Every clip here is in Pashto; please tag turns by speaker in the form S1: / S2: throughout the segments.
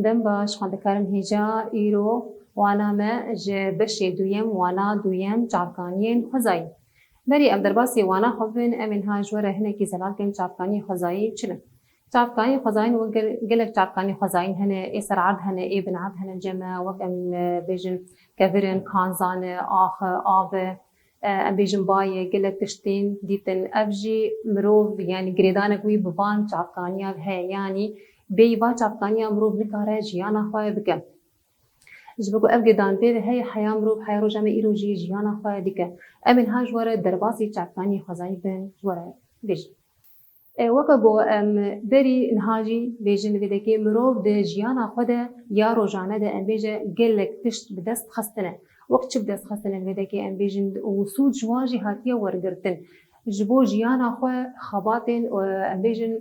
S1: دم باش خوندکارن هیجا ایرو وانا ما بشی دویم وانا دویم چاپکانین خزایی بری ام درباسی وانا خوبن امین ها جوره هنه کی زلال کن چاپکانی خزایی چنه چاپکانی خزایی و گلک چاپکانی خزایی هنه ای سرعد هنه ای بنعد هنه جمع وقت ام بیجن کفرن کانزان آخ آب ام بیجن بای گلک تشتین دیتن افجی مروف یعنی گریدانه کوی بوان چاپکانی ها یعنی بی با چاپکانی مروف نکاره جیانا خواه بکن جبکو اف گدان به هی حیام رو حیرو جمع ایروجی جیانا خواه دیگه امین ها جواره درباسی چاپکانی خزایی بن جواره بیج وکا گو بری نهاجی بیجن ویدکی مروف ده جیانا خود یا روزانه ده ام بیجه گلک تشت بدست خستنه وقت چه بدست خستنه ویدکی ام بیجن وسود جواجی هاتیه ورگرتن جبو جیانا خواه خباتن ام بیجن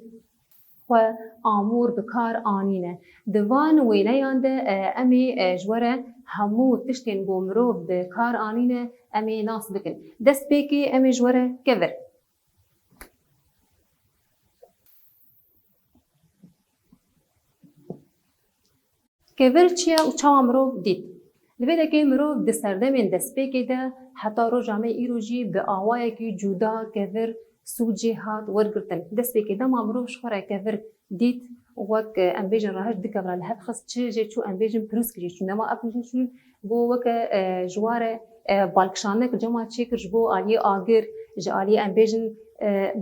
S1: و آمور بکار آنینه دوان ویلیان ده امی جوره همو تشتین بو مروف بکار آنینه امی ناس بکن دست بیکی امی جوره کور کور چیه و چاوا مروف دید لبیده که مروف ده سردمین دست بیکی ده حتی رو جامعه ایروجی به آوائه که جدا کور سوجی هات ورگرتن دست بیکی ده ما مروف شخوره کور دید وک امبیجن راهش دکبر لحد خست چه چو امبیجن پروس کردی چون ما اپوزیشن شون بو وک جواره بالکشانه که جماعت چیکر جبو علی آگر جالی امبیجن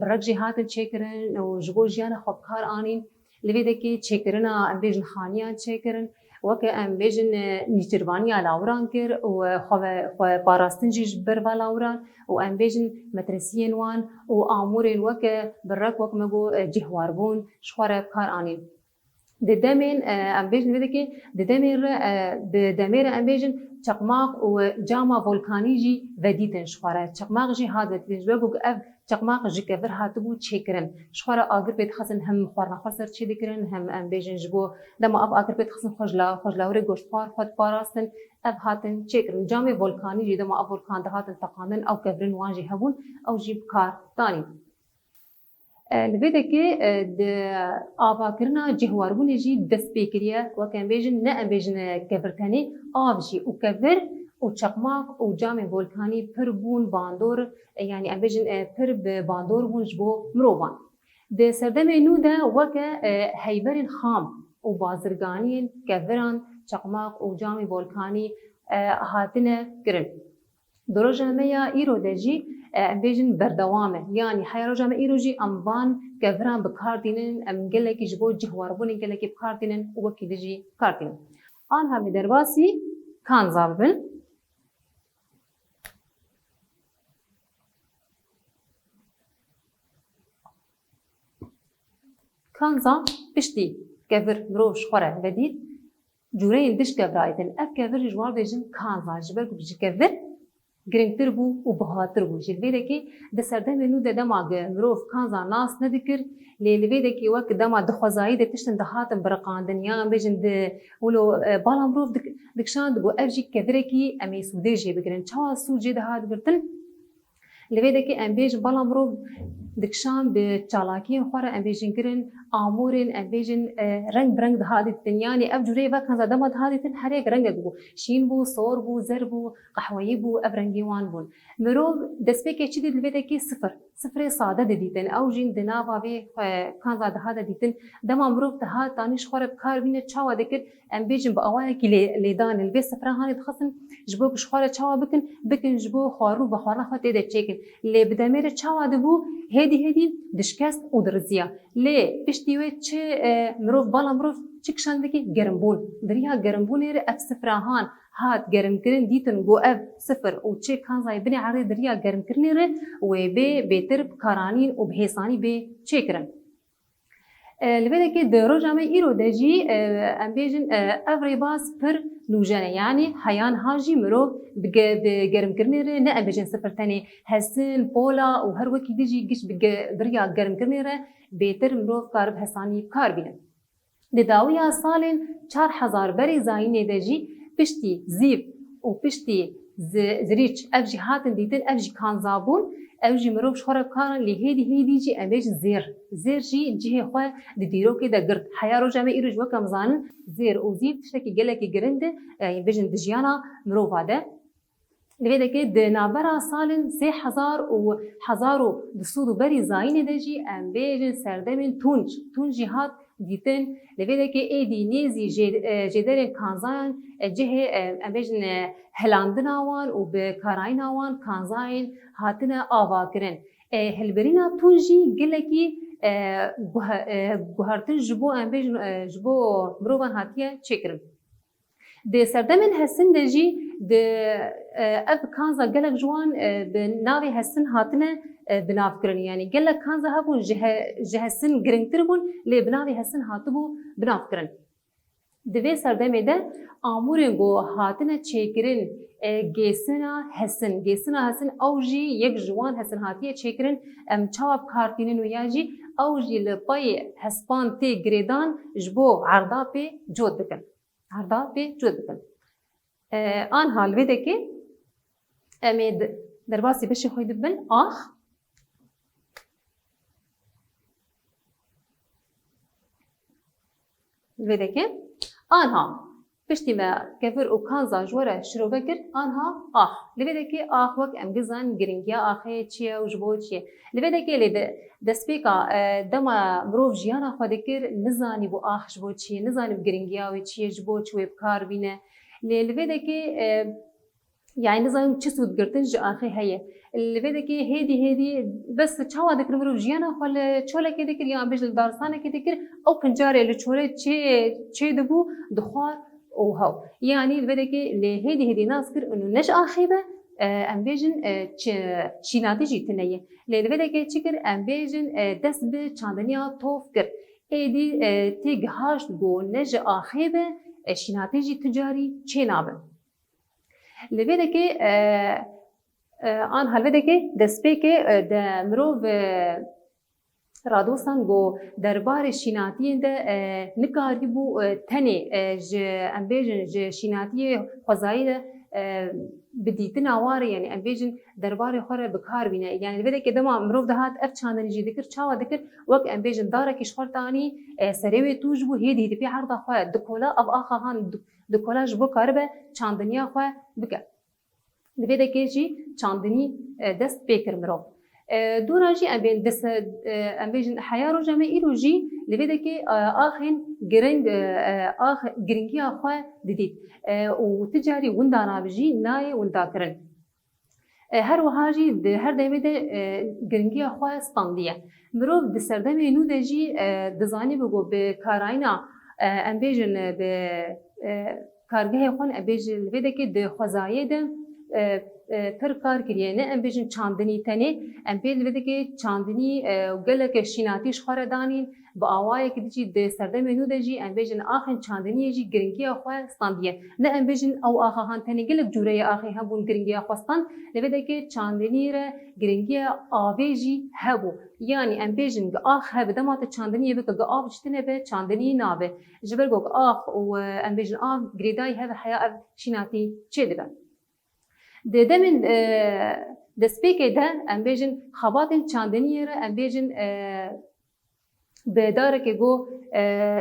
S1: برگجی هاتن چیکرن و جبو جیان خوب کار آنین لبیده کی چیکرنا امبیجن خانیان چیکرن وک امبیجن نیچروانی علاوران کر و خو باراستنجی بر علاوران و امبیجن مدرسین وان و آمورین وک برک وک مگو جهواربون شواره کار آنین ددمین امبیجن ویده کی ددمیر امبیجن چقماق و جاما ولکانیجی ودیتن شواره چقماق جی هاد ودیتن بگو اف چقماق جی کفر هاتبو چیکرن شواره آگر پیت خسن هم خورنا خسر چی دیکرن هم امبیجن جبو دما اف آگر پیت خسن خوشلاوره گوشتپار خود پاراستن اف هاتن چیکرن جامی ولکانیجی دما اف ولکان ده هاتن تقاندن او کفرن وانجی هبون او جی بکار دانی لبیده که آبا کرنا جهواربونی جی دست بیکریه و کن بیجن نه بیجن کفرتنی آب جی و کفر و چقماق و جام ولکانی پر بون باندور یعنی بیجن پر باندور بون جبو مروان ده سردم نو ده وک هیبرین خام و بازرگانین کفران چقماق و جام ولکانی هاتنه کرن دروج همه ایرو دجی بیجن بردوامه یعنی حیرو جامعه ایروجی اموان کفران بکار دینن ام گله کی جبو جهواربونی گله کی بکار دینن و کی دجی کار دینن آن هم درباسی کان زابن کانزا پشتی کفر مروش خوره ودید جورین دش کفرایدن اف کفر جوار بیجن کانزا جبر کو بیج کفر گرینگتر بو و بهاتر بو جلوی دکی دسردم نو دما مروف کانزا ناس ندکر لیلوی دکی وک دما دخوازایی دتشتن دهاتن برقاندن یا بیجن د ولو بالا مروف دکشان دبو افجی کفرکی امی سودجی بگرن چوا سوجی دهات گرتن لوی دکی ام بیج بالا مروف دکشان به چالاکی خوره ام بیجن کرن آمورن ام بیجن رنگ برنگ دهاتن یعنی اف جوری و کانزا دما دهاتن هر یک رنگ بو شین بو سور بو زر بو قهوه‌ای بو ابرنگی وان بون مروف دسپیک چی دید لوی دکی صفر ساده دیدن او جین دناوا به کانزا دهات دیدن دما مروف دهات دانش خوره کار بینه چاوا دکر ام بیجن با اوای کی لیدان البی صفر هانی دخسن جبو بشخوره چاوا بکن جبو خارو بخارنا خاطر ده چیکن لی بدمیر چاوا دبو هدی دشکست و درزیا لی پشتیوه چه مروف بالا مروف چکشان دکی گرمبول دریا گرمبول ر اف صفرهان هات گرم کردن دیتن گو اف صفر و چه کانزای بنی عری دریا گرم کردن ر و به بهتر کارانی و بهسانی به چکرن لبیده که درو جامعه ایرو دجی ام بیجن افری باز پر لوجنه یعنی حیان هاجی مرو بگرم کردن ر نه ام بیجن صفر تانی حسن پولا و هر وکی دجی گش دریا گرم کردن ر بهتر مرو کار بهسانی کار بینه داویا سالن 4000 بری زاینه دجی پشتی زیب و پشتی زریچ افجی هاتن دیتن افجی کانزابون او جی مرو شخوره بکارن لی هیدی جی ام بیجن زیر جی جه خواه دی دیرو که دا گرد حیا رو جمعه ایروج وکم زانن زیر او زیر تشتکی گلکی گرنده بیجن دجیانا مرو واده لذا که دنابرا سالن 3200 بری زاین دجی ام بیجن سردمین تونجی هات دیتن لذا که ایدی نیزی جدرن کانزاین جه ام بیجن هلاندن آوان و به کاراین آوان کانزاین هاتن آوا کرن هلبرینا تونجی گلکی گوهرتن جبو ام بیجن جبو مروان هاتیه چکرن د سردمن هستن دجی د اف کانزا گلک جوان بناوی هستن هاتنه بناف کرن یعنی گلک کانزا هبون جهسن گرنگتر بون لی بناوی هستن هاتبو بناف کرن دوی سردمه ده آمورن گو هاتنه چیکرن گیسنا هستن او جی یک جوان هستن هاتیه چیکرن ام چاوب کارتینن و یا جی او جی لپای هسپان تی گریدان جبو عرضا پی جود بکن هردا به جود بکن. آن حال ویده که امید در باسی بشه خوید بن آخ ویده که آنها پشتی ما کفر و کانزا جوره شروع بکر آنها آخ لویده که آخ وک ام گزن گرینگیا آخه چیه و جبو چیه لویده که لیده دسپیکا دما مروف جیانا خواده کر نزانی بو آخ جبو چیه نزانی بو گرینگیا و چیه جبو چوی بکار بینه لویده که يعني نظام تشسود قرتن جو آخي هي اللي بدك هيدي بس تشوا ذكر مروف جيانا ولا تشولا كده كده يعني بيجي الدارسانة كده كده أو كنجاري اللي تشولا تشي دبو دخار أو هاو يعني اللي بدك هيدي ناس كر إنه نش آخيبة أم بيجن شيناتي جيتنيه اللي بدك تشكر أم بيجن دس بتشاندنيا توف كر هيدي تيجهاش جو نج آخيبة شيناتي جي تجاري تشينابن لبیده که آن هلویده که دسته که دمروف رادوسان گو دربار شیناتی ده نکاری بو تنی ام بیجن شیناتی خزایی ده بدیتن آواره یعنی ام بیجن دربار خوره بکار بینه یعنی لبیده که دما مروف ده هات اف چاندنی جی دکر چاوا دکر وک ام بیجن داره کش خورتانی سریوی توج بو هیدی پی عرضه خواه دکولا او آخا هان دکولا جبو کاربه چاندنیا خواه بکر لبیده که جی چاندنی دست بیکر مروف دورا جی ام بیجن حیا رو جمعه ایرو جی لبیده که آخین گرنگی آخواه دیدید و تجاری وندانا بجی نای وندا کرن هر وها جی هر دایمه ده گرنگی آخواه ستاندیه مروف ده سردمه نو ده جی دزانی بگو به کاراینا ام بیجن به کارگاه خون ام بیجن لبیده که ده خوزایه ده پر کار کریه نه ام بیجن چاندنی تنه ام بیجن ویده که چاندنی گله که شیناتیش خوره دانین با آوای که دیجی ده سردم نو دیجی ام بیجن آخن چاندنی جی گرینگی آخواه ستاندیه نه ام بیجن او آخه هان تنه گله جوره آخه هم بون گرینگی آخواستان لویده که چاندنی ره گرینگی آوی جی هبو یعنی ام بیجن آخ هب دمات چاندنی بک آب جتنه به چاندنی نابه جبر گو آخ و ام بیجن آخ گریدای هب حیا شیناتی چه دیدن دمن دسپیکه ده ام بیجن خباتن چاندنیه را ام بیجن بداره که گو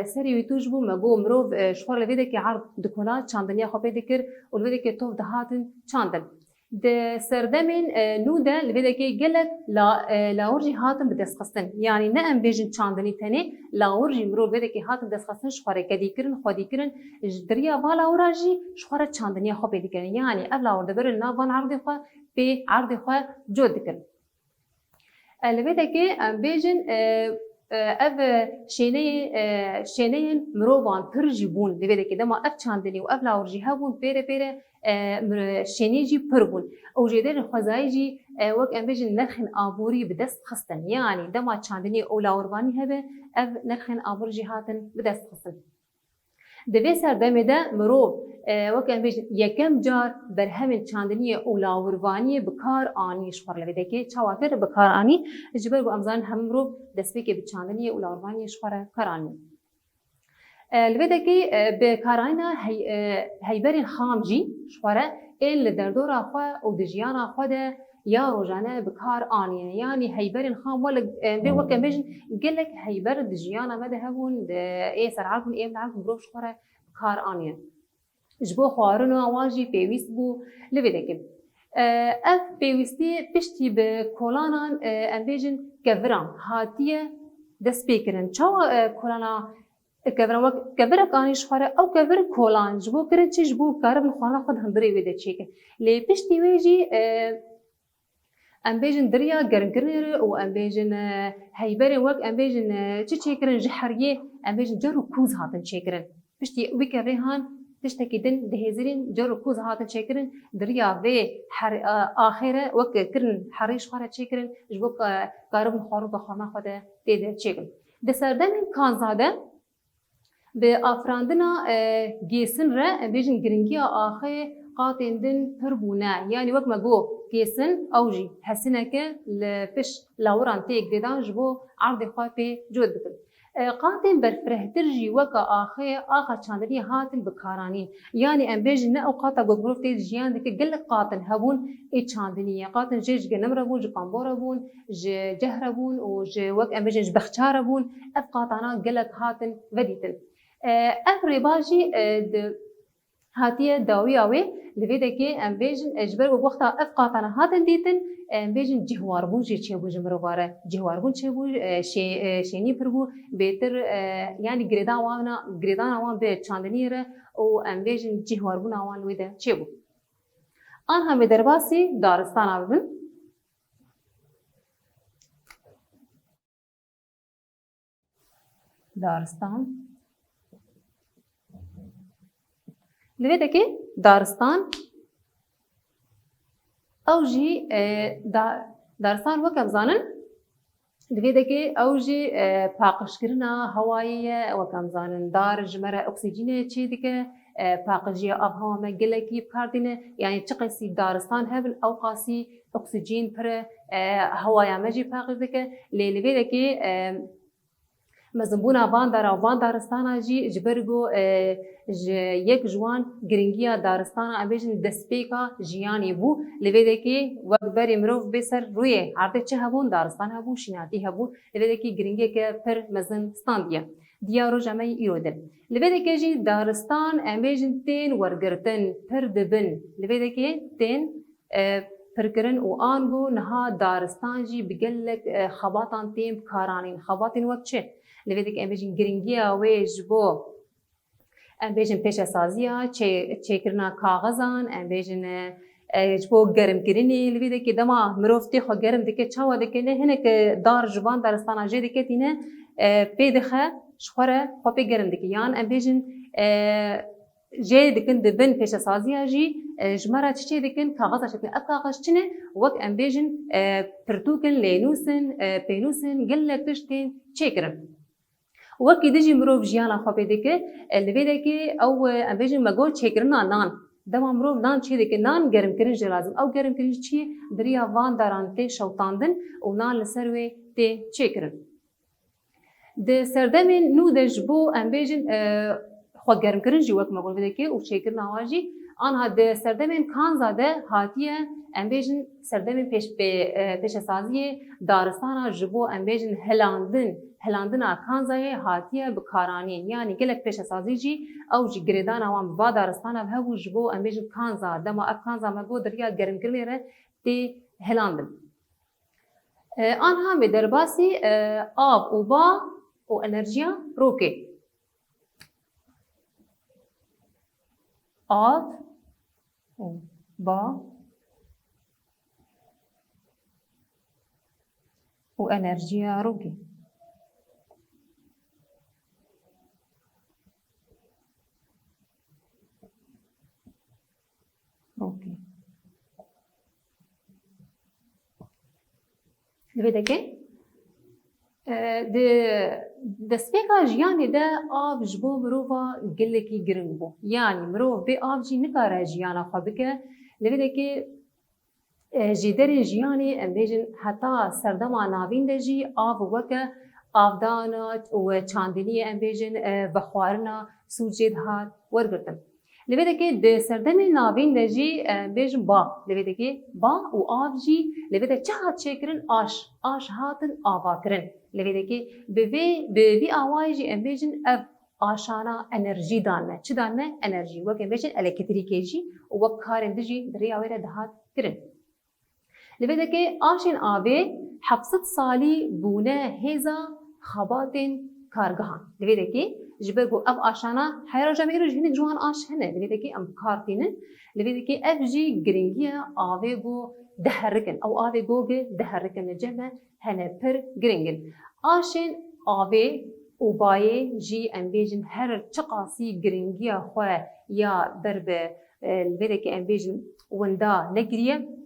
S1: سری ویتوش بو مگو مروف شخور لویده که عرض دکولا چاندنیا خواه دکر و لویده که توف دهاتن چاندن ده سردمین نو ده لویده که گلت لاورجی هاتن بدست خستن یعنی نه ام بیجن چاندنی تنه لاورجی مروف لویده که هاتن بدست خستن شخوره کدی کرن خودی کرن دریا والا اوراجی شخوره چاندنیا خواه دکرن یعنی اف لاور دبر ناوان عرض خواه به عرض خواه جود دکرن لویده که ام بیجن اف شینه مروان پرجی بون لویده که دما اف چاندنی و اف لاورجی هبون پیره شینی جی پر بون او جدر خوزایی جی وک ام بیجن نرخن آبوری بدست خستن یعنی دما چاندنی او لاوروانی هبه اف نرخن آبور جی هاتن بدست خستن دوی سردمه ده مروف وک ام بیجن یکم جار بر همین چاندنی او لاوروانی بکار آنیش خور لویده که چوافر بکار آنی جبر گو امزان هم مروف دست بی که به چاندنی او لاوروانی شخوره کار آنی لبدکی به کاراینا هیبرین خام جی شواره این لدردورا خوا و دجیانا خوا ده یا روزانه بکار آنیه یعنی هیبرین خام ولی به وقت میشن گلک هیبر دجیانا مده هون ای سرعرفون ای مدعم بروش شواره بکار آنیه جبو خوارن و آواجی پیویست بو لبدکی اف پیویستی پشتی به کلانان ام بیجن گوران هاتیه دست بیکرن چاو کلانا كبر كانيش خورا او كبر كولان جبو كرتش جبو كارب الخوانا خد هندري ويدا تشيك لي بيشتي ويجي ام بيجن دريا گرنگرنر و ام بيجن هيبر وك ام بيجن تشيكرن جحريه ام بيجن جرو كوز هاتن تشيكرن بيشتي ويكريهان تشتكي دن دهيزرين جرو كوز هاتن تشيكرن دريا في اخره وك كرن حريش خورا تشيكرن جبو كارب الخوانا بخوانا خد تيدا تشيكرن دسردن كانزاده به آفراندنا گیسن را بیشتر گرینگی آخه قاتندن پربونه یعنی وقت مگو گیسن اوجی حسنه که لفش لاوران تیگریدان جبو عرض خواهی جود بکن قاتن برفرهتر جی وقت آخه چاندنی هاتن بکارانی یعنی ام بیشتر نه اوقاتا گروف تیز جیان دکه گل قاتن هبون ای چاندنیه قاتن جیج گنم ربون جکانبور ربون جهر ربون و وقت ام بیشتر بخچار ربون اف قاتانا گلک هاتن ودیتن اف رباجی هاتیه داوی آوی لویده که ام بیشن اجبر و وقتا اف قاتنا هاتن دیتن ام بیشن جهواربون چه بو جمرو باره جهواربون چه بو شینی پر بو بهتر یعنی گریدان آوان به چاندنی ره و ام بیشن جهواربون آوان لویده چه بو آن همه درباسی دارستان آبن دارستان لویده که دارستان اوجی دارستان وکم زانن لویده که اوجی پاکش کردن هوایی وکم زانن دار جمره اکسیژن چی دیگه پاکجی آب هوا مگلکی کاردینه یعنی چقیسی دارستان هبل او قاسی اکسیژن پر هوایی مجی پاکش دیگه لویده که مزبونا وان دارستانا جی جبرگو یک جوان گرینگیا دارستانا ابیجن دسپیکا جیانی بو لویده که وقت بری مروف بسر روی عرضه چه هبون دارستان هبون شناتی هبون لویده که گرینگی که پر مزن ستاندیه دیارو جمعی ایروده لویده که جی دارستان ابیجن تین ورگرتن پر دبن لویده که تین پرکرن و آنگو نها دارستان جی بگلک خباتان تیم کارانین خباتین وقت چه لویده که ام بیشتر گرینگیا ویج بو ام بیشتر پیش سازیا چه کرنا کاغذان ام بیشتر بو گرم کردنی لویده که دما مروفتی خو گرم دکه چاوا دکه نه هنه که دار جوان دارستان آجی دکه تینه پیدخه شخوره خوبی گرم دکه یان ام بیشتر جی دکن دبن پیش سازیا جی جمرة چه دکن کاغذ شکن اب کاغذ چنه وقت ام بیشتر پرتوکن لینوسن پینوسن گله تشتین چه کرن وقتی دیجی مروف جیانا خوابه دکه لویده که او ام بیشتر مگو چه کرنا نان دما مروف نان چه دکه نان گرم کردن لازم او گرم کردن چی دریا وان داران ته شوتاندن و نان لسروی ته چه کرن ده سردمین نو دجبو ام بیشتر خود گرم کردن جی وقت مگو لویده که او چه کرنا واجی آنها ده سردمین کان زاده هاتیه ام بیشتر سردمین پیش سازی دارستانا جبو ام بیشتر هلاندن کانزای هاتیه بکارانی یعنی گلک پیش سازی جی او جی گریدان آوام با دارستان او هبو جبو ام بیشتر کانزا دما اب کانزا مگو دریا گرم کردن ره تی هلاندن آنها به درباسی آب و با و انرژیا روکه آب و با و انرژیا روکه اوكي لویده که د سپیکا جیانی ده آب جبو مروفا گلکی گرنگ بو یعنی مروف به آب جی نکاره جیانا خواه بکه لویده که جیدر جیانی ام بیشتر حتی سردما ناوین ده جی آب وکه avdana û çandiniyê em bêjin vexwarina sûcê hat wergirtin. Li vê dekê di serdemên navîn de jî bêjin ba. Li vê dekê ba û av jî li vê de çi hat çêkirin aş. Aş hatin avakirin. Li vê dekê bi vî awayê jî em bêjin ev aşana enerjî dan me. Çi dan me? Enerjî. Wek em bêjin elektrîkê jî û wek karên di jî di rêya wê re dihat kirin. Li vê dekê aşên avê 700 salî bûne hêza xebatên kargehan. Li vê dekê ji ber ku ev aşana heyra cem îro jî hinek ji wan aş hene. Li vê dekê em kar tînin. Li vê dekê ev jî giringiya avê got diherikin. Ew avê gogê diherikin li cem me hene pir giringin. Aşên avê û bayê jî em bêjin her çi qasî giringiya xwe ya ber bi li vê dekê em bêjin winda negiriye.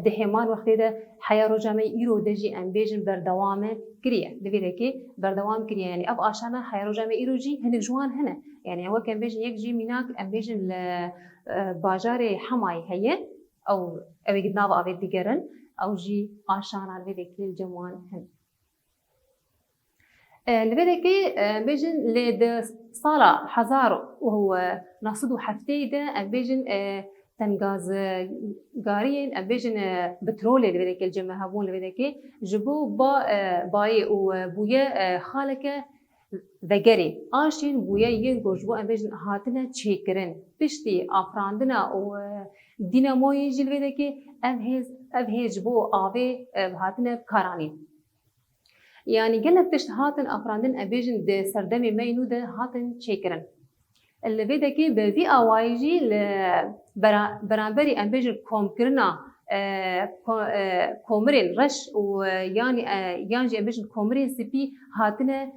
S1: Di hêman wextê de heya roja me îro de jî em bêjin berdewame kiriye. Li vê dekê berdewam kiriye. Yani ev aşana heya roja me îro jî hinek ji wan hene. Yani wek em bêjin yek jî mînak em bêjin li bajarê Hemayê heye. Ew ê nava avê digerin. Ew jî aşana li vê dekê li cem wan hene. Li vê dekê em bêjin lê di sala 1907 de em bêjin tengazgariyên em bêjin petrolê li vê dekê li cem me hebûn li vê dekê ji bo bayê û bûye xaleke vegerê. Aşên bûye yên ku ji bo em bêjin hatine çêkirin. Piştî afirandina û dînamoyê jî li vê dekê ev hêz ji bo avê hatine karanîn. Yani gelek tişt hatin afirandin em bêjin di serdemê me nû de hatin çêkirin. Li vê dekê bi vî awayî jî li beramberî em bêjin komkirina komirên reş û yan jî em bêjin komirên spî hatine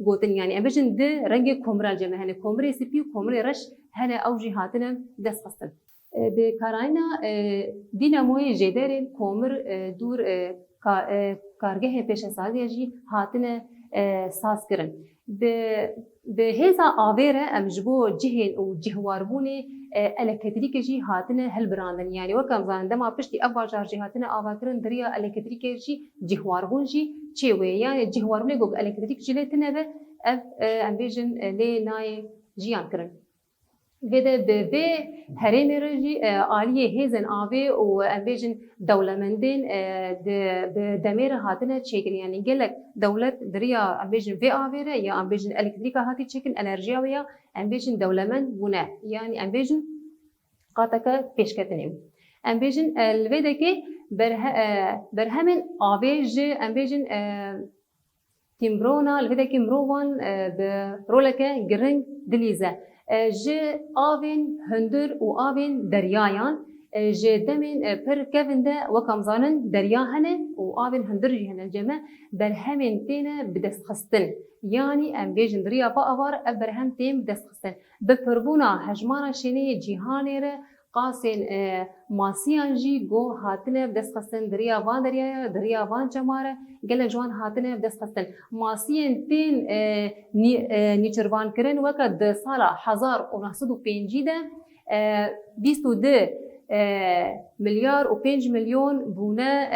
S1: gotin. Yani em bêjin di rengê komira li cem me hene. Komirê spî û komirê reş hene ew jî hatine destxistin. Bi karayîna dînamoyê jêderên komir dûr kargehên pêşesaziya jî hatine saz kirin. Bi hêza avê re em ji bo cihên û cihwarbûnê elektrîkê jî hatine hilbirandin. Yani wek em zanin dema piştî ev bajar jî hatine avakirin di rêya elektrîkê jî cihwarbûn jî çêwê. Yani cihwarbûnê ku elektrîk jî lê tune ve ev em bêjin lê nayê jiyan kirin. Vê de bi vê herêmê re jî aliyê hêzên avê û em bêjin dewlemendên bi demê re hatine çêkirin. Yani gelek dewlet di rêya em bêjin vê avê re ya em bêjin elektrîka hatî çêkin enerjiya wê ya em bêjin dewlemend bûne. Yani em bêjin qateke pêşketinê. Em bêjin li vê dekê berhemên avê ji em bêjin tîmbrona li vê dekê mirovan bi roleke giring dilîze. Ji avên hundir û avên deryayan ji demên pir kevin de wek em zanin derya hene û avên hundir jî hene cem me berhemên têne bi destxistin. Yani em bêjin di rêya avar ev berhem tên bi destxistin. Bi pirbûna hejmara şêneyê cîhanê re qasên masiyan jî got hatine bi destxistin. Di rêya van deryaya, di rêya van çema re gelek ji wan hatine bi destxistin. Masiyên tên nîçirvankirin weke di sala 1905 de 22 milyar û 5 milyon bûne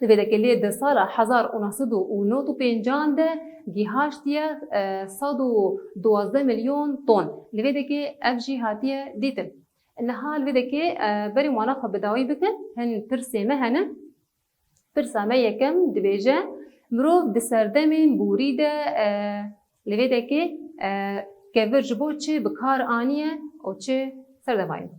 S1: li vê dekê lê di sala 1995 de gîhaştiye 112 milyon ton. Li vê dekê ev jî hatiye dîtin. Niha li vê dekê berê wana xwe bi dawî bikin hin pirsê me hene. Pirsa me yekem dibêje mirov di serdemên borî de li vê dekê kevir ji bo çi bi kar aniye û çi serdemayî.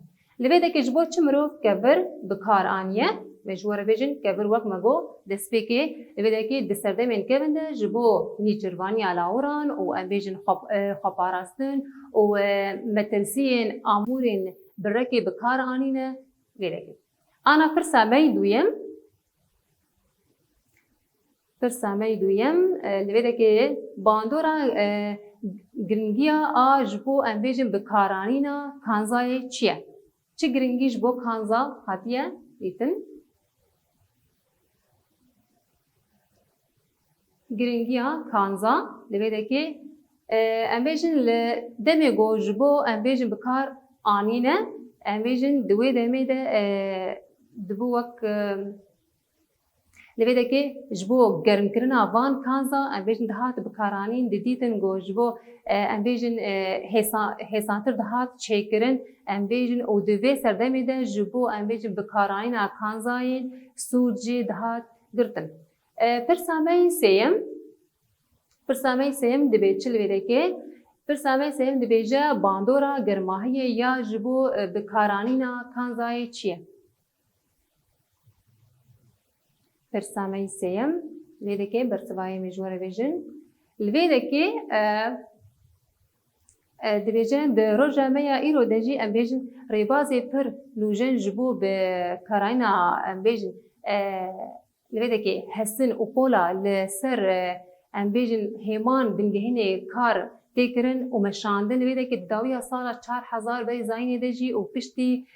S1: Li vê dekê ji bo çi mirov kevir bi kar aniye ve ji we re bêjin kevir wek me got destpêkê li vê dekê di serdemên kevin de ji bo nîçirvaniya lawiran û em bêjin xweparastin û metirsiyên amûrên birekê bi kar anîne vê dekê. Ana pirsa me duyem li vê dekê bandora giringiya a ji bo em bêjin bi karanîna kanzayê çi ye? Çi giringî ji bo kanza hatiye dîtin? Giringiya kanza li vê dekê em bêjin li demê got ji bo em bêjin bi kar anîne em bêjin di wê demê de dibû wek لبیدکی جبو گرم کردن وان کانزا امبیجن دهات بکارانین دیدن گو جبو امبیجن حسانتر دهات چیکرن امبیجن او دوی سردمی ده جبو امبیجن بکارانین کانزاین سوجی دهات گرتن. پرسامه سیم دبی چل لبیدکی پرسامه سیم دبیجه باندورا گرماهی یا جبو بکارانین کانزای چیه؟ پرسامه سیم لبیدکی برسوای مجوره بیجن لبیدکی دبیجن د روزنامه ایرو دجی ام بیجن ریبازی پر لوجن جبو به کاراینا ام بیجن لبیدکی حسن و قولا لسر ام بیجن همان بنگهینه کار تکرن و مشاندن لبیدکی داویا سالا 4000 بی زاینی دجی و پشتی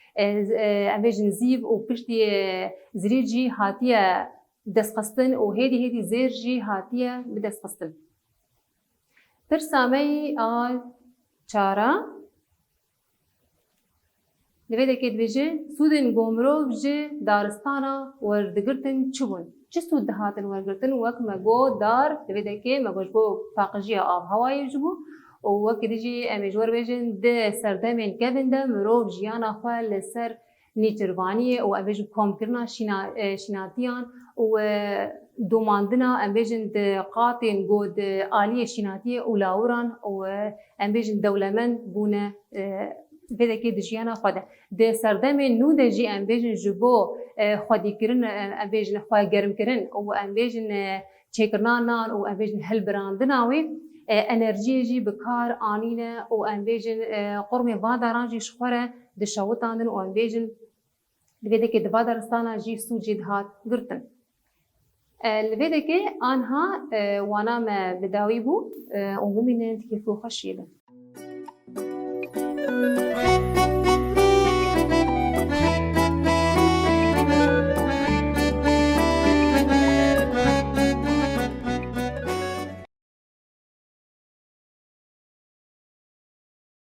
S1: ام بیجن زیب و پشتی زریجی هاتیه دستخستن و هدی زیرجی هاتیه بدستخستن. پرسامه چارا لبیدکی دبیجه سودن گومرو بجه دارستانا وردگرتن چبون چه سود دهاتن وردگرتن وک مگو دار لبیدکی مگوش بو فاقجی آب هوایی جبو و وک دیجی امیجور بیجن ده سردمین کبن ده مرو جیانا خواه لسر نیتروانیه و امیجن کام کرنا شیناتیان و دوماندنا امبیجن د قاطن گود آلیه شیناتیه و لاوران و امبیجن دولمن بونه بدکی دجیانا خواده د سردم نو دجی امبیجن جبو خودی کرن امبیجن خواه گرم کرن و امبیجن چکرنان نان و امبیجن هل براندناوی انرژی جی بکار آنینه و امبیجن قرم واداران جی شخوره دشاوتاندن و امبیجن بدکی دوادارستانا جی سوجی دهات گرتن. لبیدکی آنها وانا ما بداوی بو و ببینن کیفو خشیده.